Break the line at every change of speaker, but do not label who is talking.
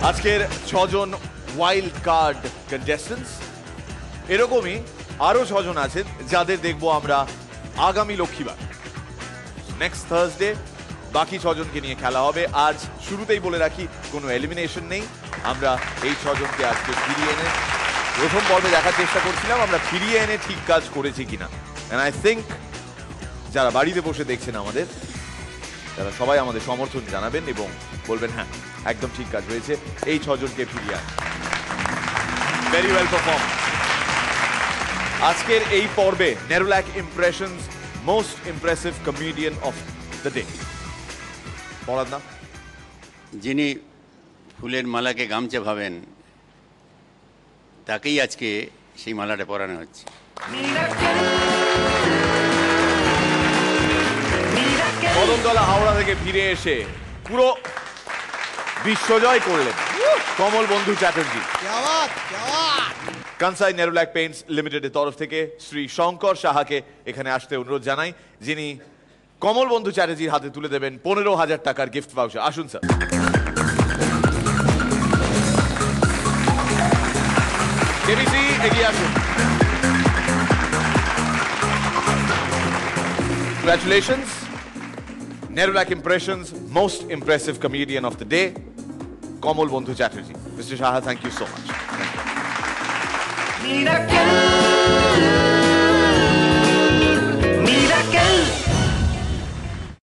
আজকের 6 জন wild card contestants, এরকমই আরো 6 জন আছেন যাদের দেখবো আমরা আগামী লক্ষ্মীবার নেক্সট থার্সডে। বাকি 6 জনকে নিয়ে খেলা হবে। আজ শুরুতেই বলে রাখি কোনো এলিমিনেশন নেই। আমরা এই 6 জনকে আজকে ফিরিয়ে এনে প্রথম পর্বে দেখার চেষ্টা করছিলাম আমরা ফিরিয়ে এনে ঠিক কাজ করেছি কিনা। এন্ড আই থিঙ্ক যারা বাড়িতে বসে দেখছেন আমাদের, তারা সবাই আমাদের সমর্থন জানাবেন এবং বলবেন হ্যাঁ একদম ঠিক কাজ হয়েছে। এই 6 জনকে ফিরিয়ে আন। Very well perform. আজকের এই পর্বে Nerolac impressions most impressive comedian of the day পড়ান না।
যিনি ফুলের মালাকে গামছা ভাবেন তাকেই আজকে সেই মালাটা পরানো হচ্ছে।
কদমতলা হাওড়া থেকে ফিরে এসে পুরো বিশ্বজয় করলেন কমল বন্ধু চ্যাটার্জি। কানসাই নেরুল্যাক পেইন্টস লিমিটেডের তরফ থেকে শ্রী শঙ্কর সাহাকে এখানে আসতে অনুরোধ জানাই, যিনি কমল বন্ধু চ্যাটার্জির হাতে তুলে দেবেন 15,000 টাকার গিফট ভাউচার। আসুন স্যার। কেবিসি এগিয়ে আসুন। Congratulations, Nerulak Impressions most impressive comedian of the day, Komal Bondhu Chatterjee. Mr. Shaha, thank you so much. Thank you.